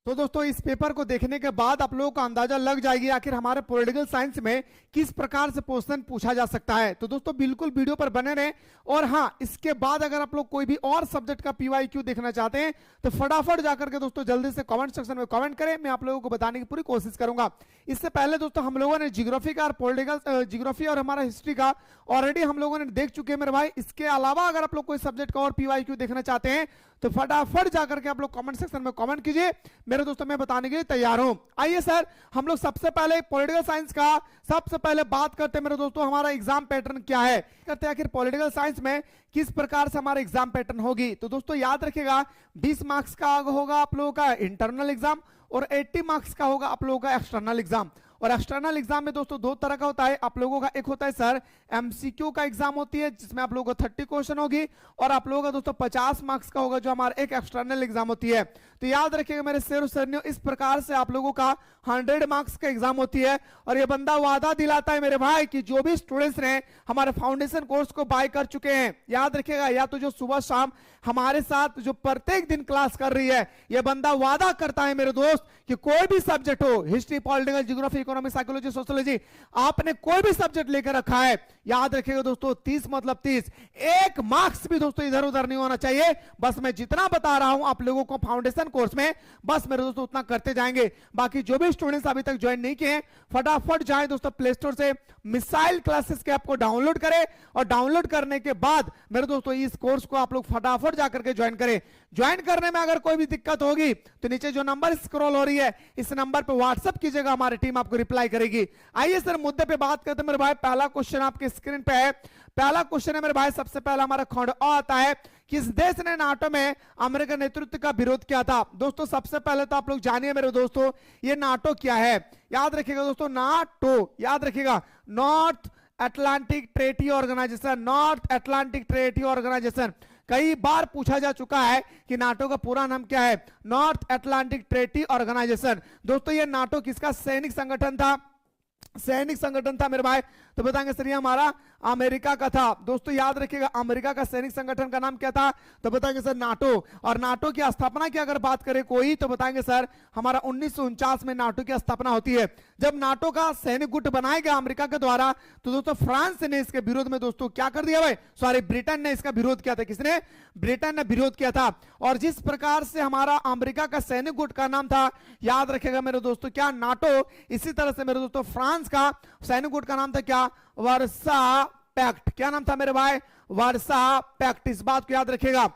तो दोस्तों इस पेपर को देखने के बाद आप लोगों को अंदाजा लग जाएगी आखिर हमारे पॉलिटिकल साइंस में किस प्रकार से क्वेश्चन पूछा जा सकता है। तो दोस्तों बिल्कुल वीडियो पर बने रहें। और हाँ, इसके बाद अगर आप लोग कोई भी और सब्जेक्ट का पीवाईक्यू देखना चाहते हैं तो फटाफट जाकर के दोस्तों जल्दी से कमेंट सेक्शन में कमेंट करें, मैं आप लोगों को बताने की पूरी कोशिश करूंगा। इससे पहले दोस्तों हम लोगों ने जियोग्राफी का और पॉलिटिकल जियोग्राफी और हमारा हिस्ट्री का ऑलरेडी हम लोगों ने देख चुके हैं मेरे भाई। इसके अलावा अगर आप लोग कोई सब्जेक्ट का और पीवाईक्यू देखना चाहते हैं तो फटाफट जाकर के आप लोग कमेंट सेक्शन में कमेंट कीजिए, मेरे दोस्तों मैं बताने के लिए तैयार हूं। आइए सर, हम लोग सबसे पहले पॉलिटिकल साइंस का सबसे पहले बात करते हैं मेरे दोस्तों, हमारा एग्जाम पैटर्न क्या है, करते हैं आखिर पॉलिटिकल साइंस में किस प्रकार से हमारा एग्जाम पैटर्न होगी। तो दोस्तों याद रखिएगा 20 मार्क्स का होगा आप लोगों का इंटरनल एग्जाम और 80 मार्क्स का होगा आप लोगों का एक्सटर्नल एग्जाम। और एक्सटर्नल एग्जाम में दोस्तों दो तरह का होता है आप लोगों का, एक होता है सर एमसीक्यू का एग्जाम होती है जिसमें आप लोगों को 30 क्वेश्चन होगी, और आप लोगों का दोस्तों 50 मार्क्स का होगा जो हमारा एक एक्सटर्नल एग्जाम होती है। तो याद रखिएगा मेरे शेर सरनियों, इस प्रकार से आप लोगों का 100 मार्क्स का एग्जाम होती है। और ये बंदा वादा दिलाता है मेरे भाई कि जो भी स्टूडेंट्स ने हमारे फाउंडेशन कोर्स को बाय कर चुके हैं, याद रखिएगा, या तो जो सुबह शाम हमारे साथ जो प्रत्येक दिन क्लास कर रही है, ये बंदा वादा करता है मेरे दोस्त कि कोई भी सब्जेक्ट हो, history, political, geography, economic, psychology, sociology, आपने कोई भी सब्जेक्ट लेकर रखा है, याद रखिएगा दोस्तों 30 मतलब 30, एक मार्क्स भी दोस्तों इधर उधर नहीं होना चाहिए। बस मैं जितना बता रहा हूं आप लोगों को फाउंडेशन कोर्स में, बस मेरे दोस्तों उतना करते जाएंगे। बाकी जो भी स्टूडेंट्स अभी तक ज्वाइन नहीं किए हैं फटाफट जाएं दोस्तों प्ले स्टोर से मिसाइल क्लासेस के ऐप को डाउनलोड करें, और डाउनलोड करने के बाद मेरे दोस्तों इस कोर्स को आप लोग फटाफट जाकर के ज्वाइन करें। ज्वाइन करने में अगर कोई भी दिक्कत होगी तो नीचे जो नंबर स्क्रॉल हो रही है इस नंबर पे व्हाट्सएप कीजिएगा, हमारी टीम आपको रिप्लाई करेगी। आइए सर मुद्दे पे बात करते हैं मेरे भाई। पहला क्वेश्चन आपके स्क्रीन पे है। पहला क्वेश्चन है मेरे भाई, सबसे पहला हमारा खंड अ आता है, किस देश ने नाटो में अमेरिका नेतृत्व का विरोध किया था। दोस्तों सबसे पहले तो आप लोग जानिए मेरे दोस्तों ये नाटो क्या है। याद रखिएगा दोस्तों नाटो, याद रखिएगा North Atlantic Treaty Organization, North Atlantic Treaty Organization. कई बार पूछा जा चुका है कि नाटो का पूरा नाम क्या है, नॉर्थ अटलांटिक ट्रेटी ऑर्गेनाइजेशन। दोस्तों ये नाटो किसका सैनिक संगठन था, सैनिक संगठन था मेरे भाई। तो बताएंगे सर ये हमारा अमेरिका का था। दोस्तों याद रखिएगा अमेरिका का सैनिक संगठन का नाम क्या था, तो बताएंगे सर नाटो। और नाटो की स्थापना की अगर बात करें कोई तो बताएंगे सर हमारा 1949 में नाटो की स्थापना होती है। जब नाटो का सैनिक गुट बनाया गया अमेरिका के द्वारा तो दोस्तों फ्रांस ने इसके विरोध में दोस्तों क्या कर दिया भाई, सॉरी ब्रिटेन ने इसका विरोध किया था। किसने, ब्रिटेन ने विरोध किया था। और जिस प्रकार से हमारा अमेरिका का सैनिक गुट का नाम था, याद रखेगा मेरे दोस्तों क्या, नाटो। इसी तरह से मेरे दोस्तों फ्रांस का सैनिक गुट का नाम था क्या, वर्सा पैक्ट। क्या नाम था मेरे भाई, वर्सा पैक्ट। इस बात को याद रखिएगा।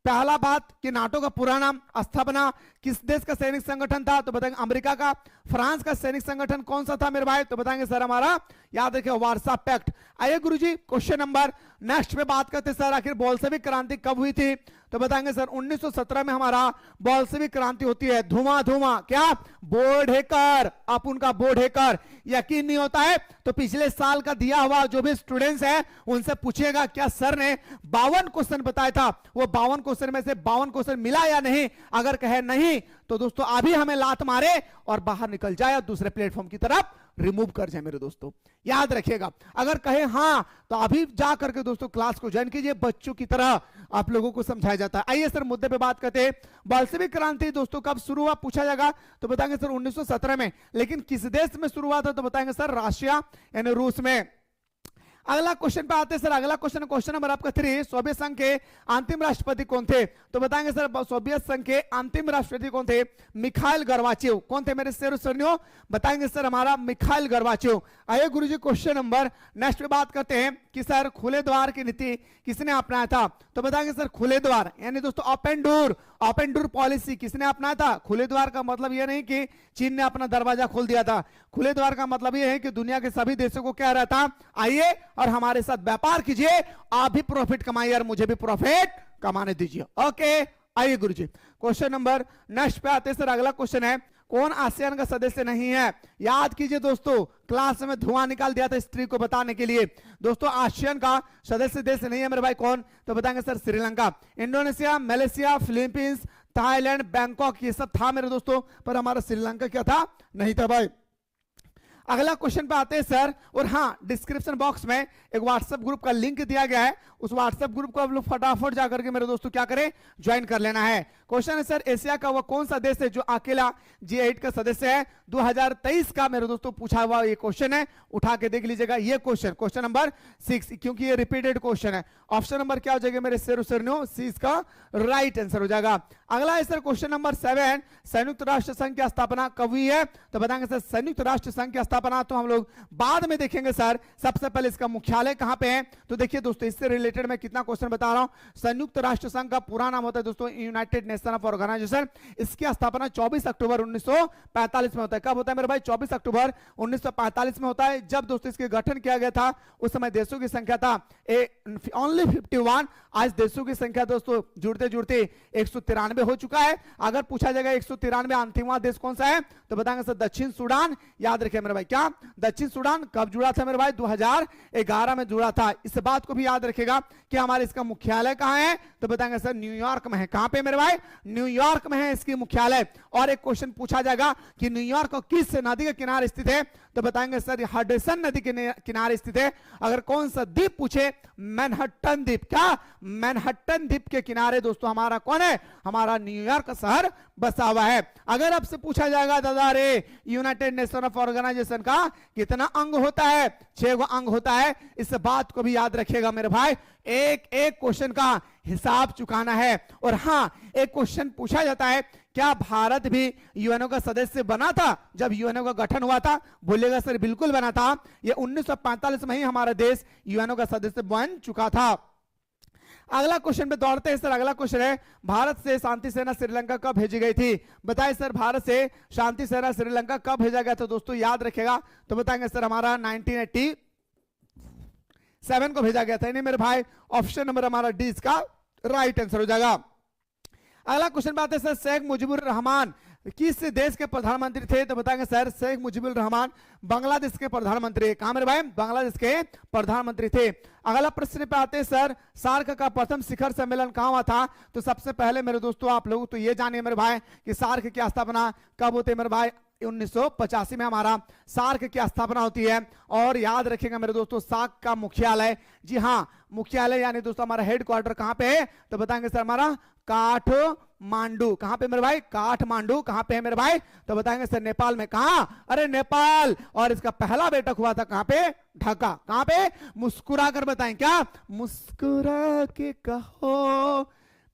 पहला बात कि नाटो का पूरा नाम, स्थापना, किस देश का सैनिक संगठन था, तो बताएंगे अमेरिका का। फ्रांस का सैनिक संगठन कौन सा था मेरे भाई, तो बताएंगे सर हमारा, याद रखिए, वार्सा पैक्ट। आइए गुरुजी क्वेश्चन नंबर नेक्स्ट पे बात करते हैं सर, आखिर बोल्शेविक क्रांति कब हुई थी, तो बताएंगे सर 1917 में हमारा बोल्शेविक क्रांति होती है। धुआं धुआं क्या, बोर्डेकर, आप उनका बोर्डेकर। यकीन नहीं होता है तो पिछले साल का दिया हुआ जो भी स्टूडेंट्स है उनसे पूछिएगा क्या सर ने 52 क्वेश्चन बताया था, वो 52 क्वेश्चन में से 52 क्वेश्चन मिला या नहीं। अगर कहे नहीं तो दोस्तों अभी हमें लात मारे और बाहर निकल जाए, दूसरे प्लेटफॉर्म की तरफ रिमूव कर जाए मेरे दोस्तों, याद रखिएगा। अगर कहे हाँ तो अभी जा करके दोस्तों क्लास को ज्वाइन कीजिए, बच्चों की तरह आप लोगों को समझाया जाता है। आइए सर मुद्दे पे बात करते हैं। बोल्शेविक क्रांति दोस्तों कब शुरू हुआ पूछा जाएगा, तो बताएंगे सर 1917 में। लेकिन किस देश में शुरू हुआ था, तो बताएंगे सर रशिया यानी रूस में। अगला क्वेश्चन पे आते हैं सर। अगला क्वेश्चन, क्वेश्चन नंबर आपका 3, सोवियत संघ के अंतिम राष्ट्रपति कौन थे, तो बताएंगे सर सोवियत संघ के अंतिम राष्ट्रपति कौन थे, मिखाइल गोर्बाचेव। कौन थे मेरे शेर सरनियों, बताएंगे सर हमारा मिखाइल गोर्बाचेव। आइए गुरुजी क्वेश्चन नंबर नेक्स्ट पे बात करते हैं कि सर खुले द्वार की नीति किसने अपनाया था, तो बताएंगे सर खुले द्वार यानी दोस्तों open door, open door policy किसने अपनाया था। खुले द्वार का मतलब यह नहीं कि चीन ने अपना दरवाजा खोल दिया था, खुले द्वार का मतलब यह है कि दुनिया के सभी देशों को क्या रहता, आइए और हमारे साथ व्यापार कीजिए, आप भी प्रॉफिट कमाइए और मुझे भी प्रॉफिट कमाने दीजिए। ओके आइए गुरुजी क्वेश्चन नंबर नेक्स्ट पे आते हैं सर। अगला क्वेश्चन है, कौन आसियान का सदस्य नहीं है। याद कीजिए दोस्तों क्लास में धुआं निकाल दिया था इस ट्रिक को बताने के लिए। दोस्तों आसियान का सदस्य देश नहीं है मेरे भाई, कौन, तो बताएंगे sir Sri Lanka. Indonesia, Malaysia, Philippines, Thailand, Bangkok, ये सब था मेरे दोस्तों, पर हमारा श्रीलंका क्या था, नहीं था भाई। अगला क्वेश्चन पे आते हैं सर। और हाँ, डिस्क्रिप्शन बॉक्स में एक व्हाट्सएप ग्रुप का लिंक दिया गया है, उस व्हाट्सएप ग्रुप को आप लोग फटाफट जाकर के मेरे दोस्तों क्या करें, ज्वाइन कर लेना है। क्वेश्चन है सर, एशिया का वह कौन सा देश है जो अकेला G8 का सदस्य है? 2023 का मेरे दोस्तों पूछा हुआ ये क्वेश्चन है, उठा के देख लीजिएगा ये क्वेश्चन नंबर 6, क्योंकि ये रिपीटेड क्वेश्चन है। ऑप्शन नंबर क्या हो जाएगा मेरे शेरनो, सी इसका राइट आंसर हो जाएगा। अगला है सर क्वेश्चन नंबर 7, संयुक्त राष्ट्र संघ की स्थापना कब हुई है? तो बताएंगे सर संयुक्त राष्ट्र संघ की स्थापना तो हम लोग बाद में देखेंगे सर, सबसे पहले इसका मुख्यालय कहां पे है? तो देखिए दोस्तों, इससे रिलेटेड मैं कितना क्वेश्चन बता रहा हूं। संयुक्त राष्ट्र संघ का पूरा नाम होता है दोस्तों यूनाइटेड नेशन ऑफ ऑर्गेनाइजेशन। इसकी स्थापना 24 अक्टूबर 1945 में होता है। कब होता है मेरे भाई? 24 अक्टूबर 1945 में होता है। जब दोस्तों इसके गठन किया गया था उस समय देशों की संख्या था ओनली 51। आज देशों की संख्या दोस्तों जुड़ते जुड़ते 193 हो चुका है। अगर पूछा जाएगा 193 अंतिमवां देश कौन सा है, तो बताएंगे सर दक्षिण सूडान। याद रखिए मेरे भाई, क्या दक्षिण सूडान कब जुड़ा था मेरे भाई? 2011 में जुड़ा था। इस बात को भी याद रखिएगा कि हमारे इसका मुख्यालय कहां है, तो बताएंगे सर न्यूयॉर्क में है। कहां पे मेरे भाई? न्यूयॉर्क में है इसकी मुख्यालय। और एक क्वेश्चन पूछा जाएगा कि न्यूयॉर्क किस नदी के किनारे स्थित है, तो बताएंगे सर हडसन नदी के किनारे स्थित है। अगर कौन सा द्वीप पूछे, मैनहट्टन द्वीप। क्या? मैनहट्टन द्वीप के किनारे दोस्तों हमारा कौन है? हमारा न्यूयॉर्क शहर बसा हुआ है। अगर आपसे पूछा जाएगा दादा रे यूनाइटेड नेशन ऑफ ऑर्गेनाइजेशन का कितना अंग होता है? 6 गो अंग होता है। इस बात को भी याद रखिएगा मेरे भाई, एक एक क्वेश्चन का हिसाब चुकाना है। और हां, एक क्वेश्चन पूछा जाता है, क्या भारत भी यूएनओ का सदस्य बना था जब यूएनओ का गठन हुआ था? बोलेगा सर बिल्कुल बना था। ये 1945 में ही हमारा देश यूएनओ का सदस्य बन चुका था। अगला क्वेश्चन पे दौड़ते हैं सर। अगला क्वेश्चन है, भारत से शांति सेना श्रीलंका कब भेजी गई थी? बताइए सर, भारत से शांति सेना श्रीलंका कब भेजा गया था? दोस्तों याद रखेगा, तो बताएंगे सर हमारा 1987 को भेजा गया था। नहीं मेरे भाई, ऑप्शन नंबर हमारा डी इसका राइट आंसर हो जाएगा। अगला क्वेश्चन बात है सर, शेख मुजीबुर रहमान किस देश के प्रधानमंत्री थे? तो बताएंगे सर शेख मुजीबुर रहमान बांग्लादेश के प्रधानमंत्री। कहां मेरे भाई? बांग्लादेश के प्रधानमंत्री थे। अगला प्रश्न पे आते हैं सर, सार्क का प्रथम शिखर सम्मेलन कहां हुआ था? तो सबसे पहले मेरे दोस्तों आप लोग तो ये जानिए मेरे भाई कि सार्क की स्थापना कब होती है मेरे भाई? 1985 में हमारा सार्क की स्थापना होती है। और याद रखिएगा मेरे दोस्तों, सार्क का मुख्यालय, जी हाँ मुख्यालय यानी दोस्तों हमारा हेडक्वार्टर कहां पे है? तो बताएंगे सर हमारा काठमांडू। कहां पे मेरे भाई? काठमांडू। कहां पे है मेरे भाई? तो बताएंगे सर नेपाल में। कहां? अरे नेपाल। और इसका पहला बैठक हुआ था कहां पे? ढाका। कहां पे? मुस्कुरा कर बताएं, क्या? मुस्कुरा के कहो,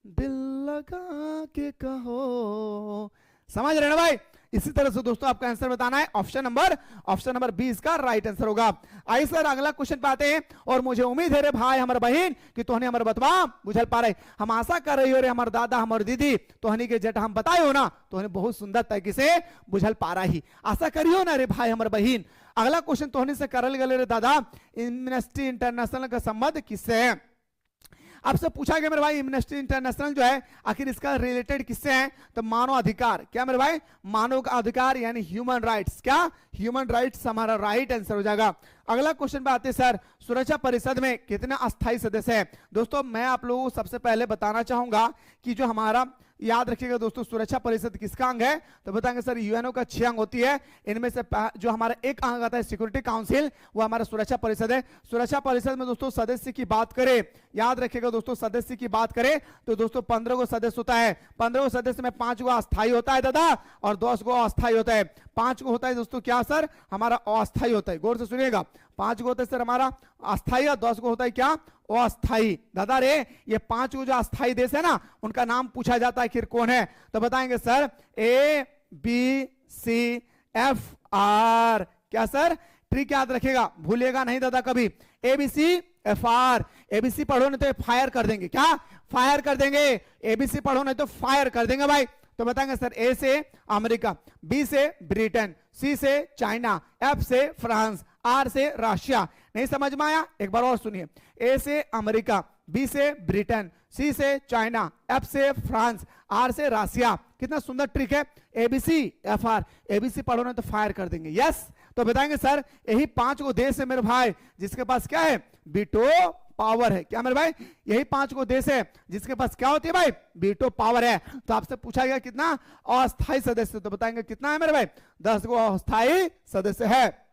दिल लगा के कहो। समझ रहे ना भाई? इसी तरह से दोस्तों आपका आंसर बताना है। ऑप्शन नंबर 20 का राइट आंसर होगा। आइए सर अगला क्वेश्चन पे आते हैं। और मुझे उम्मीद है रे भाई हमारे बहन कि तोहने हमारे बतवा बुझल पा रहे। हम आशा कर रही हो रे हमारे दादा हमारे दीदी तोहनी के जेठ हम बताए हो ना, तोहने बहुत सुंदर तरीके से बुझल पा रही। आशा करियो ना रे भाई हमारे बहन। अगला क्वेश्चन तोहनी से करल गए रे दादा, एमनेस्टी इंटरनेशनल का संबंध किससे है? आपसे पूछा गया मेरे भाई एमनेस्टी इंटरनेशनल जो है आखिर इसका रिलेटेड किससे है? तो मानव अधिकार। क्या मेरे भाई? मानव का अधिकार यानी ह्यूमन राइट्स। क्या? ह्यूमन राइट्स हमारा राइट आंसर हो जाएगा। अगला क्वेश्चन पे आते हैं सर, सुरक्षा परिषद में कितने अस्थायी सदस्य हैं? दोस्तों मैं आप लोगों को सबसे पहले बताना चाहूंगा कि जो हमारा याद रखिएगा दोस्तों सुरक्षा परिषद किसका अंग है? तो बताएंगे सर यूएनओ का 6 अंग होती है। इनमें से जो हमारा एक अंग आता है सिक्योरिटी काउंसिल, वो हमारा सुरक्षा परिषद है। सुरक्षा परिषद में दोस्तों सदस्य की बात करें, याद रखिएगा दोस्तों सदस्य की बात करें तो दोस्तों 15 गो सदस्य होता है। 15 गो सदस्य में 5 गो अस्थायी होता है दादा और 10 गो अस्थायी होता है। 5 गो होता है दोस्तों क्या सर? हमारा अस्थायी होता है। गौर से सुनिएगा, 5 गो होता है सर हमारा अस्थायी और 10 गो होता है क्या? अस्थायी। दादा रे ये 5 गो जो अस्थायी देश है ना उनका नाम पूछा जाता है, आखिर कौन है? तो बताएंगे सर ABCFR। क्या सर? ट्रिक याद रखिएगा, भूलिएगा नहीं दादा कभी। ABCFR। ABC पढ़ो नहीं तो फायर कर देंगे। क्या? फायर कर देंगे। ABC पढ़ो नहीं तो फायर कर देंगे भाई। तो बताएंगे सर A से अमेरिका, B से ब्रिटेन, C से चाइना, F से फ्रांस, R से रशिया। नहीं समझ में आया? एक बार और सुनिए। A से अमेरिका, B से ब्रिटेन, C से चाइना, F से फ्रांस, R से रशिया। कितना सुंदर ट्रिक है। ABCFR। ABC पढ़ो तो फायर कर देंगे। यस। तो बताएंगे सर यही 5 गो देश है मेरे भाई जिसके पास क्या है? वीटो पावर है। क्या मेरे भाई? यही 5 गो देश है जिसके पास क्या होती है भाई? वीटो पावर है। तो आपसे पूछा गया कितना अस्थायी सदस्य, तो बताएंगे कितना है मेरे भाई? 10 गो अस्थायी सदस्य है।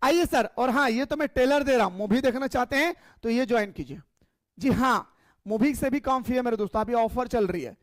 आइए सर, और हाँ ये तो मैं ट्रेलर दे रहा हूं, मूवी देखना चाहते हैं तो ये ज्वाइन कीजिए। जी हाँ, मूवी से भी कम फी है मेरे दोस्तों, अभी ऑफर चल रही है,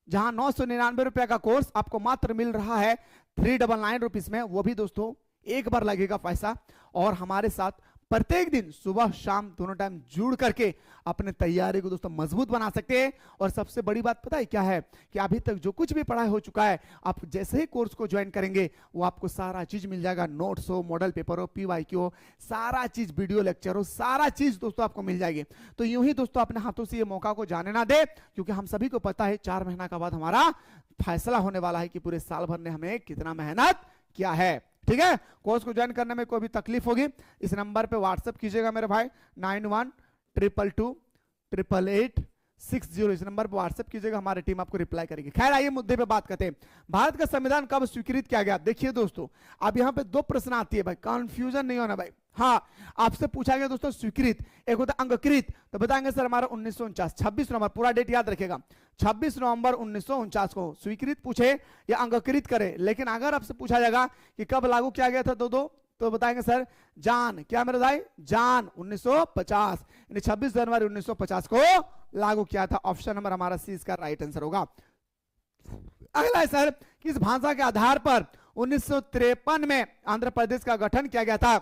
जहां 999 रुपए का कोर्स आपको मात्र मिल रहा है 399 रुपीज में, वो भी दोस्तों एक बार लगेगा पैसा। और हमारे साथ प्रत्येक दिन सुबह शाम दोनों टाइम जुड़ करके अपने तैयारी को दोस्तों मजबूत बना सकते हैं। और सबसे बड़ी बात पता है क्या है, कि अभी तक जो कुछ भी पढ़ाई हो चुका है, आप जैसे ही कोर्स को ज्वाइन करेंगे वो आपको सारा चीज मिल जाएगा, नोट्स हो, मॉडल पेपर हो, PYQ हो, सारा चीज, वीडियो लेक्चर हो, सारा चीज दोस्तों आपको मिल जाएगी। तो यूं ही दोस्तों अपने हाथों से ये मौका को जाने ना दे, क्योंकि हम सभी को पता है 4 महीना के बाद हमारा फैसला होने वाला है कि पूरे साल भर ने हमें कितना मेहनत किया है। ठीक है, कोर्स को ज्वाइन करने में कोई भी तकलीफ होगी इस नंबर पे व्हाट्सएप कीजिएगा मेरे भाई, 9122288860, इस नंबर पे व्हाट्सएप कीजिएगा, हमारी टीम आपको रिप्लाई करेगी। खैर आइए मुद्दे पे बात करते हैं, भारत का संविधान कब स्वीकृत किया गया। देखिए दोस्तों, अब यहाँ पे 2 प्रश्न आती है भाई, कंफ्यूजन नहीं होना भाई। हाँ, आपसे पूछा गया दोस्तों स्वीकृत, एक होता अंगीकृत, तो बताएंगे सर हमारा 1949, 26 नवंबर, पूरा डेट याद रखेगा, 26 नवंबर 1949 को स्वीकृत पूछे या अंगीकृत करे। लेकिन अगर आपसे पूछा जाएगा कि कब लागू किया गया था तो बताएंगे सर जान, क्या मेरे भाई, जान 1950, यानी 26 जनवरी 1950 को लागू किया था। ऑप्शन नंबर हमारा सी इसका राइट आंसर होगा। अगला है सर, किस भाषा के आधार पर 1953 में आंध्र प्रदेश का गठन किया गया था।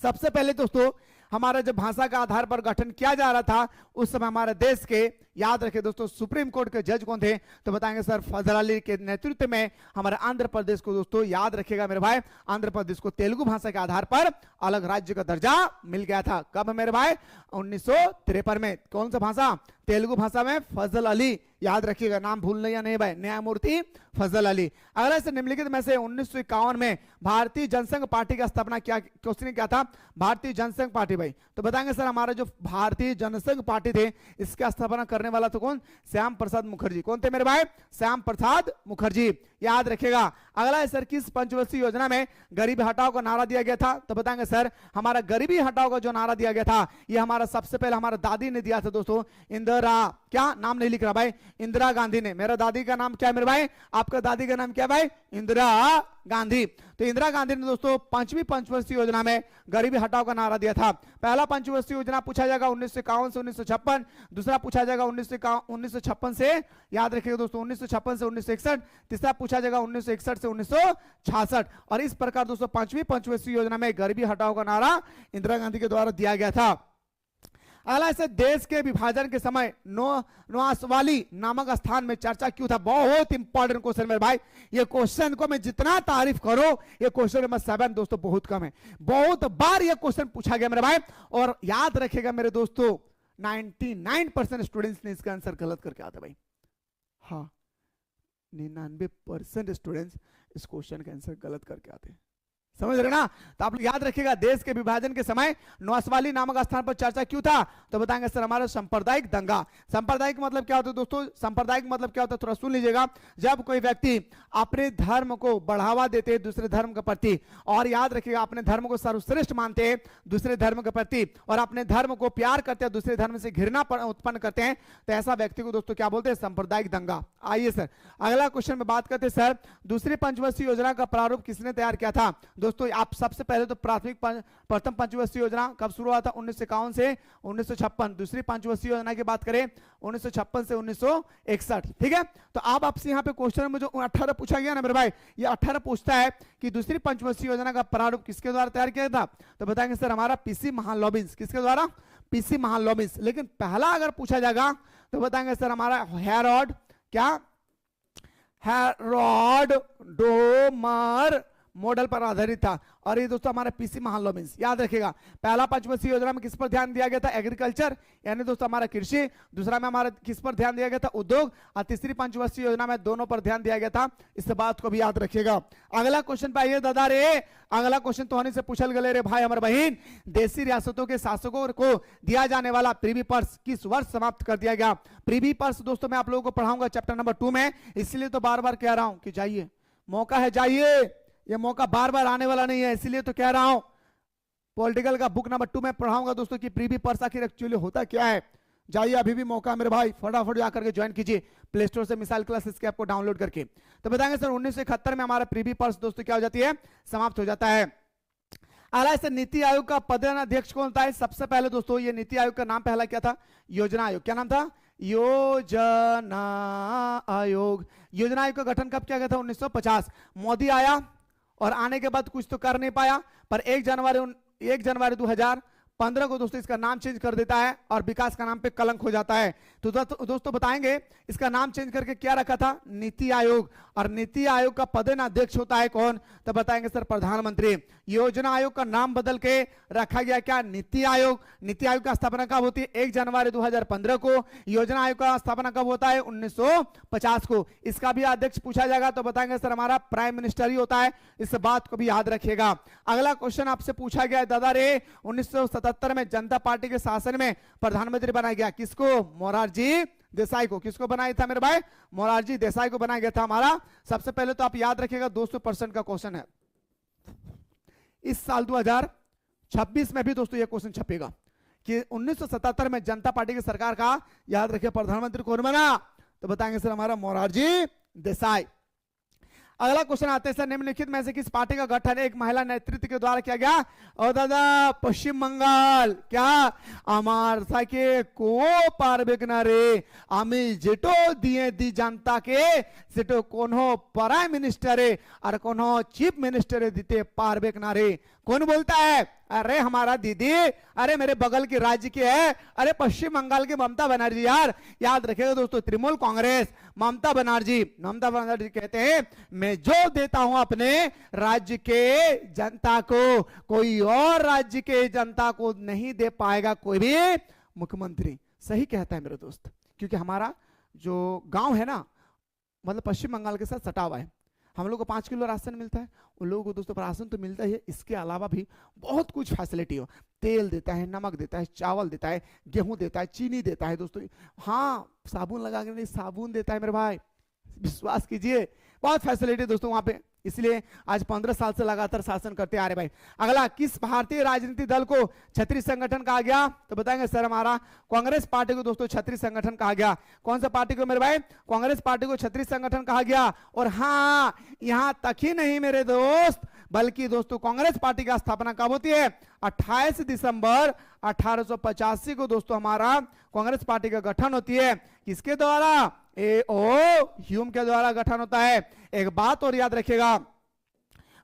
सबसे पहले दोस्तों हमारा जब भाषा का आधार पर गठन किया जा रहा था, उस समय हमारे देश के, याद रखें दोस्तों, सुप्रीम कोर्ट के जज कौन थे, तो बताएंगे सर फजल अली के नेतृत्व में हमारे आंध्र प्रदेश को दोस्तों, याद रखेगा मेरे भाई, आंध्र प्रदेश को तेलुगु भाषा के आधार पर अलग राज्य का दर्जा मिल गया था। कब मेरे भाई, 1953 में। कौन सा भाषा, तेलुगु भाषा में फजल अली, याद रखिएगा, नाम भूलना या नहीं भाई, न्यायमूर्ति फजल अली। अगला से निम्नलिखित में से 1951 में भारतीय जनसंघ पार्टी का स्थापना क्या, क्वेश्चन क्या था, भारतीय जनसंघ पार्टी भाई, तो बताएंगे सर हमारा जो भारतीय जनसंघ पार्टी थे इसका स्थापना करने वाला तो कौन, श्याम प्रसाद मुखर्जी। कौन थे मेरे भाई, श्याम प्रसाद मुखर्जी, याद रखेगा। अगला है सर, किस पंचवर्षीय योजना में गरीबी हटाओ का नारा दिया गया था, तो बताएंगे सर हमारा गरीबी हटाओ का जो नारा दिया गया था, ये हमारा सबसे पहले हमारा दादी ने दिया था दोस्तों, इंदिरा, क्या नाम नहीं लिख रहा भाई, इंदिरा गांधी ने। मेरा दादी का नाम क्या है मेरे भाई, आपका दादी का नाम क्या है भाई, इंदिरा गांधी। तो इंदिरा गांधी ने दोस्तों 5वीं पंचवर्षीय योजना में गरीबी हटाओ का नारा दिया था। पहला पंचवर्षीय योजना पूछा जाएगा 1951 से 1956, दूसरा पूछा जाएगा 1956 से, याद रखिएगा दोस्तों, 1956 से 1961, तीसरा पूछा जाएगा 1961 से 1966। और इस प्रकार दोस्तों 5वीं पंचवर्षीय योजना में गरीबी हटाओ का नारा इंदिरा गांधी के द्वारा दिया गया था। अगला से देश के विभाजन के समय नवासवाली नामक स्थान में चर्चा क्यों था। बहुत इंपॉर्टेंट क्वेश्चन मेरे भाई, ये क्वेश्चन को मैं जितना तारीफ करो, ये क्वेश्चन नंबर 7 दोस्तों बहुत कम है, बहुत बार ये क्वेश्चन पूछा गया मेरे भाई। और याद रखेगा मेरे दोस्तों 99% स्टूडेंट्स ने इसका आंसर गलत करके आते भाई। हाँ, 99% स्टूडेंट्स इस क्वेश्चन का आंसर गलत करके आते हैं, समझ रहे ना। तो आप लोग याद रखिएगा, देश के विभाजन के समय नवासवाली नामक स्थान पर चर्चा क्यों था, तो बताएंगे सर हमारा सांप्रदायिक दंगा। सांप्रदायिक मतलब क्या होता है दोस्तों, सांप्रदायिक मतलब क्या होता है, थोड़ा सुन लीजिएगा। जब कोई व्यक्ति अपने धर्म को बढ़ावा देते हैं दूसरे धर्म के प्रति, और याद रखिएगा अपने धर्म को सर्वश्रेष्ठ मानते हैं दूसरे धर्म के प्रति, और अपने धर्म को प्यार करते हैं, दूसरे धर्म से घृणा उत्पन्न करते हैं, तो ऐसा व्यक्ति को दोस्तों क्या बोलते हैं, सांप्रदायिक दंगा। आइए सर अगला क्वेश्चन में बात करते हैं, सर दूसरी पंचवर्षीय योजना का प्रारूप किसने तैयार किया था। दोस्तों आप सबसे पहले तो प्रथम पंचवर्षीय योजना कब शुरू हुआ था, 1951 से 1956। दूसरी पंचवर्षीय योजना की बात करें 1956 से 1961, ठीक है। तो अब आपसे यहाँ पे क्वेश्चन में जो 18 पूछा गया ना मेरे भाई, ये 18 पूछता है कि दूसरी पंचवर्षीय योजना का प्रारूप किसके द्वारा तैयार किया था, तो बताएंगे सर हमारा पीसी महालनोबिस। किसके द्वारा, पीसी महालनोबिस। लेकिन पहला अगर पूछा जाएगा तो बताएंगे सर हमारा हेरोड, क्या, हेरोड डोमर मॉडल पर आधारित था। और ये दोस्तों हमारा पीसी महालनोबिस, याद रखिएगा। पहला पंचवर्षीय योजना में किस पर ध्यान दिया गया था, एग्रीकल्चर, यानी दोस्तों हमारा कृषि। दूसरा में हमारा किस पर ध्यान दिया गया था, उद्योग। और तीसरी पंचवर्षीय योजना में दोनों पर ध्यान दिया गया था। इस बात को भी याद रखिएगा। अगला क्वेश्चन पे आइए दादा रे, अगला क्वेश्चन तो होने से पूछल गए रे भाई हमारे बहन, देशी रियासतों के शासकों को दिया जाने वाला प्रीवी पर्स किस वर्ष समाप्त कर दिया गया। प्रीवी पर्स दोस्तों मैं आप लोगों को पढ़ाऊंगा चैप्टर नंबर 2 में, इसलिए तो बार बार कह रहा हूं कि जाइए, मौका है जाइए, ये मौका बार बार आने वाला नहीं है, इसलिए तो कह रहा हूं। पॉलिटिकल का बुक नंबर 2 में पढ़ाऊंगा दोस्तों कि प्रीवी पर्स आखिर एक्चुअली होता क्या है। जाइए, अभी भी मौका मेरे भाई, फटाफट जाकर के ज्वाइन कीजिए प्ले स्टोर से मिसाइल क्लासेस के ऐप को डाउनलोड करके। तो बताएंगे सर 1971 में हमारा प्रीवी पर्स दोस्तों क्या हो जाती है, समाप्त हो जाता है। अगला सर नीति आयोग का पदाध्यक्ष कौन था? सबसे पहले दोस्तों ये नीति आयोग का नाम पहला क्या था? योजना आयोग। क्या नाम था? योजना आयोग। योजना आयोग का गठन कब किया गया था? 1950। मोदी आया और आने के बाद कुछ तो कर नहीं पाया, पर 1 जनवरी 2015 को दोस्तों इसका नाम चेंज कर देता है और विकास का नाम पे कलंक हो जाता है। तो दोस्तों बताएंगे इसका नाम चेंज करके क्या रखा था? नीति आयोग। और नीति आयोग का पदाध्यक्ष होता है कौन? तो बताएंगे सर प्रधानमंत्री। योजना आयोग का नाम बदल के रखा गया क्या? नीति आयोग। नीति आयोग का स्थापना कब होती है? 1 जनवरी 2015 को। योजना आयोग का स्थापना कब होता है? 1950 को। इसका भी अध्यक्ष पूछा जाएगा तो बताएंगे सर हमारा प्राइम मिनिस्टर ही होता है। इस बात को भी याद रखिएगा। अगला क्वेश्चन आपसे पूछा गया दादा रे 1977 में जनता पार्टी के शासन में प्रधानमंत्री बनाया गया किसको? मोरारजी देसाई को। किसको बनाया था मेरे भाई? मोरारजी देसाई को बनाया गया था हमारा। सबसे पहले तो आप याद रखिएगा 200% का क्वेश्चन है। इस साल 2026 में भी दोस्तों ये क्वेश्चन छपेगा कि 1977 में जनता पार्टी की सरकार का याद रखिए प्रधानमंत्री कौन बना? तो बताएंगे सर हमारा मोरारजी देसाई। अगला क्वेश्चन आते हैं सर निम्नलिखित में से किस पार्टी का गठन एक महिला नेतृत्व के द्वारा किया गया? और दादा पश्चिम बंगाल। क्या? আমার সাকে কো পারবে না রে, আমি যেটো দিয়ে দি जनता के সেটো কোনো प्राइम मिनिस्टरे और कोनो चीफ मिनिस्टरे दिते पारबे ना रे। कौन बोलता है? अरे हमारा दीदी, अरे मेरे बगल के राज्य के है, अरे पश्चिम बंगाल के ममता बनर्जी। यार याद रखिएगा दोस्तों तृणमूल कांग्रेस ममता बनर्जी कहते हैं मैं जो देता हूं अपने राज्य के जनता को कोई और राज्य के जनता को नहीं दे पाएगा कोई भी मुख्यमंत्री। सही कहता है मेरे दोस्त, क्योंकि हमारा जो गांव है ना मतलब पश्चिम बंगाल के साथ सटा हुआ है। हम लोग को 5 किलो राशन मिलता है, उन लोगों को दोस्तों राशन तो मिलता ही है, इसके अलावा भी बहुत कुछ फैसिलिटी हो। तेल देता है, नमक देता है, चावल देता है, गेहूं देता है, चीनी देता है दोस्तों। हाँ साबुन लगा के नहीं, साबुन देता है मेरे भाई, विश्वास कीजिए बहुत फैसिलिटी दोस्तों वहां पे। इसलिए आज 15 साल से लगातार शासन करते आ रहे भाई। अगला किस भारतीय राजनीतिक दल को छत्री संगठन कहा गया? तो बताएंगे सर हमारा कांग्रेस पार्टी को दोस्तों छत्री संगठन कहा गया। कौन सा पार्टी को मेरे भाई? कांग्रेस पार्टी को छत्री संगठन कहा गया। और हाँ यहां तक ही नहीं मेरे दोस्त, बल्कि दोस्तों कांग्रेस पार्टी की स्थापना कब होती है? 28 दिसंबर 1885 को दोस्तों हमारा कांग्रेस पार्टी का गठन होती है। किसके द्वारा? ह्यूम के द्वारा गठन होता है। एक बात और याद रखिएगा,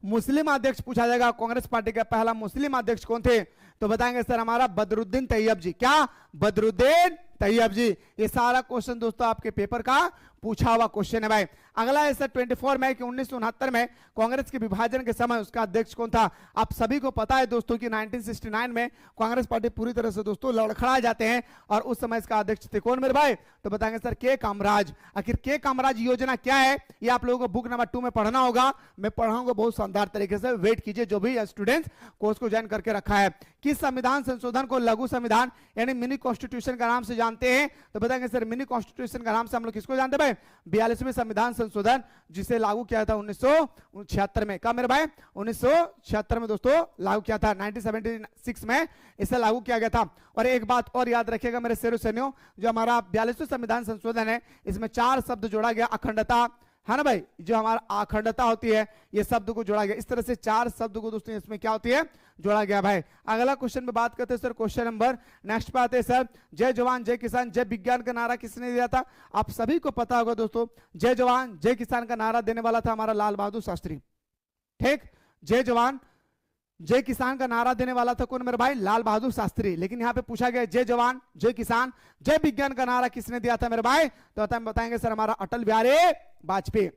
मुस्लिम अध्यक्ष पूछा जाएगा कांग्रेस पार्टी का पहला मुस्लिम अध्यक्ष कौन थे? तो बताएंगे सर हमारा बदरुद्दीन तैयब जी। क्या? बदरुद्दीन तैयब जी। ये सारा क्वेश्चन दोस्तों आपके पेपर का पूछा हुआ क्वेश्चन है भाई। अगला है सर 24 मई के 1969 में कांग्रेस के विभाजन के समय उसका अध्यक्ष कौन था? आप सभी को पता है दोस्तों कि 1969 में कांग्रेस पार्टी पूरी तरह से दोस्तों लड़खड़ा जाते हैं और उस समय इसका अध्यक्ष थे कौन मेरे भाई? तो बताएंगे सर के कामराज। आखिर के कामराज योजना क्या है ये आप लोगों को बुक नंबर 2 में पढ़ना होगा। मैं पढ़ाऊंगा बहुत शानदार तरीके से, वेट कीजिए जो भी स्टूडेंट्स कोर्स को ज्वाइन करके रखा है। किस संविधान संशोधन को लघु संविधान यानी मिनी कॉन्स्टिट्यूशन का नाम से जानते हैं? तो बताएंगे सर मिनी कॉन्स्टिट्यूशन का नाम से हम लोग किसको जानते हैं भाई? 42वें संविधान संशोधन जिसे लागू किया था 1976 में। कब मेरे भाई? 1976 में दोस्तों लागू किया था। 1976 में इसे लागू किया गया था। और एक बात और याद रखिएगा मेरे शेरों सैनियों, जो हमारा 42वें संविधान संशोधन है इसमें 4 शब्द जोड़ा गया। अखंडता है ना भाई, जो हमारा अखंडता होती है ये शब्द को जोड़ा गया। इस तरह से 4 शब्द को दोस्तों इसमें क्या होती है? जोड़ा गया भाई। अगला क्वेश्चन पे बात करते हैं सर, क्वेश्चन नंबर नेक्स्ट पे आते हैं सर। जय जवान जय किसान जय विज्ञान का नारा किसने दिया था? आप सभी को पता होगा दोस्तों, जय जवान जय किसान का नारा देने वाला था हमारा लाल बहादुर शास्त्री। ठीक, जय जवान जय किसान का नारा देने वाला था कौन मेरे भाई? लाल बहादुर शास्त्री। लेकिन यहाँ पे पूछा गया जय जवान जय किसान जय विज्ञान का नारा किसने दिया था मेरे भाई? तो बताएंगे सर हमारा अटल बिहारी वाजपेयी।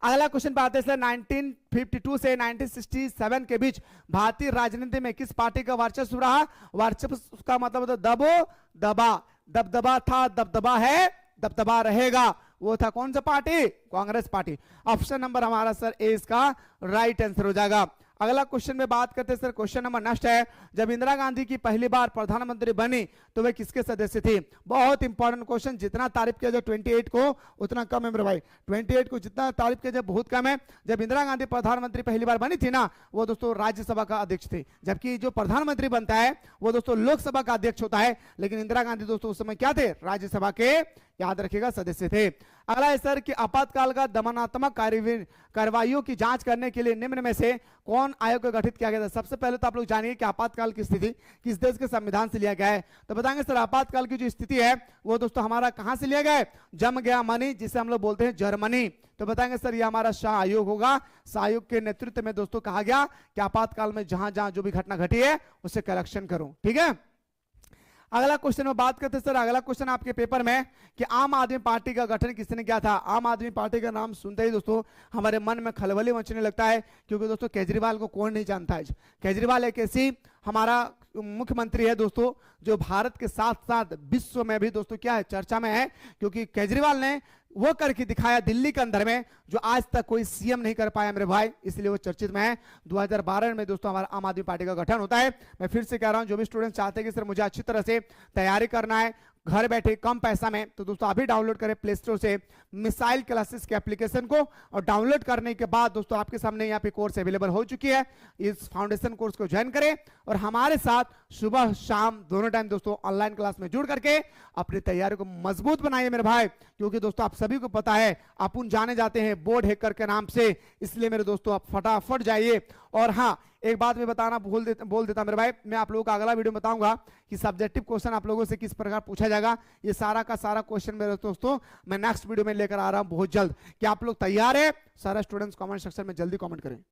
अगला क्वेश्चन पे आते हैं सर 1952 से 1967 के बीच भारतीय राजनीति में किस पार्टी का वर्चस्व रहा? वर्चस्व का मतलब दबो दबा, दबदबा था, दबदबा है, दबदबा रहेगा। वो था कौन सा party? Congress party. Option number हमारा सर ए इसका राइट आंसर हो जाएगा। अगला क्वेश्चन में बात करते हैं सर, क्वेश्चन नंबर नेक्स्ट है, जब इंदिरा गांधी की पहली बार प्रधानमंत्री बनी तो वे किसके सदस्य थी? बहुत इंपॉर्टेंट क्वेश्चन, जितना तारीफ किया जाए 28 को उतना कम है मेरे भाई। 28 को जितना तारीफ किया जाए बहुत कम है। जब इंदिरा गांधी प्रधानमंत्री पहली बार बनी थी ना, वो दोस्तों राज्यसभा का अध्यक्ष थे, जबकि जो प्रधानमंत्री बनता है वो दोस्तों लोकसभा का अध्यक्ष होता है। लेकिन इंदिरा गांधी दोस्तों उस समय क्या थे? राज्यसभा के याद रखिएगा सदस्य थे। अगला है सर कि आपातकाल का दमनात्मक कार्रवाइयों की जांच करने के लिए निम्न में से कौन आयोग को गठित किया गया था। सबसे पहले तो आप लोग जानिए कि आपातकाल की स्थिति किस देश के संविधान से लिया गया है। तो बताएंगे सर आपातकाल की जो स्थिति है वो दोस्तों हमारा कहां से लिया गया है, जम गया मनी, जिसे हम लोग बोलते हैं जर्मनी। तो बताएंगे सर ये हमारा शाह आयोग होगा। शाह आयोग के नेतृत्व में दोस्तों कहा गया कि आपातकाल में जहां जहां जो भी घटना घटी है उससे करेक्शन करो। ठीक है, अगला क्वेश्चन में बात करते हैं सर। अगला क्वेश्चन आपके पेपर में कि आम आदमी पार्टी का गठन किसने किया था। आम आदमी पार्टी का नाम सुनते ही दोस्तों हमारे मन में खलबली मचने लगता है, क्योंकि दोस्तों केजरीवाल को कौन नहीं जानता है। केजरीवाल एक ऐसी हमारा मुख्यमंत्री है दोस्तों जो भारत के साथ साथ विश्व में भी दोस्तों क्या है, चर्चा में है, क्योंकि केजरीवाल ने वो करके दिखाया दिल्ली के अंदर में जो आज तक कोई सीएम नहीं कर पाया मेरे भाई, इसलिए वो चर्चित में है। 2012 में दोस्तों हमारा आम आदमी पार्टी का गठन होता है। मैं फिर से कह रहा हूं जो भी स्टूडेंट चाहते हैं कि सर मुझे अच्छी तरह से तैयारी करना है घर बैठे कम पैसा में, तो दोस्तों अभी डाउनलोड करें प्ले स्टोर से मिसाइल क्लासेस के एप्लीकेशन को, और डाउनलोड करने के बाद दोस्तों आपके सामने यहाँ पे कोर्स अवेलेबल हो चुकी है। इस फाउंडेशन कोर्स को ज्वाइन करें और हमारे साथ सुबह शाम दोनों टाइम दोस्तों ऑनलाइन क्लास में जुड़ करके अपनी तैयारी को मजबूत बनाइए मेरे भाई, क्योंकि दोस्तों आप सभी को पता है अपन जाने जाते हैं बोर्ड हैकर के नाम से, इसलिए मेरे दोस्तों आप फटाफट जाइए। और हाँ एक बात मैं बताना बोल देता मेरे भाई, मैं आप लोगों का अगला वीडियो में बताऊंगा कि सब्जेक्टिव क्वेश्चन आप लोगों से किस प्रकार पूछा जाएगा। ये सारा का सारा क्वेश्चन मेरे दोस्तों मैं नेक्स्ट वीडियो में लेकर आ रहा हूं बहुत जल्द। क्या आप लोग तैयार है? सारा स्टूडेंट्स कमेंट सेक्शन में जल्दी कमेंट करें।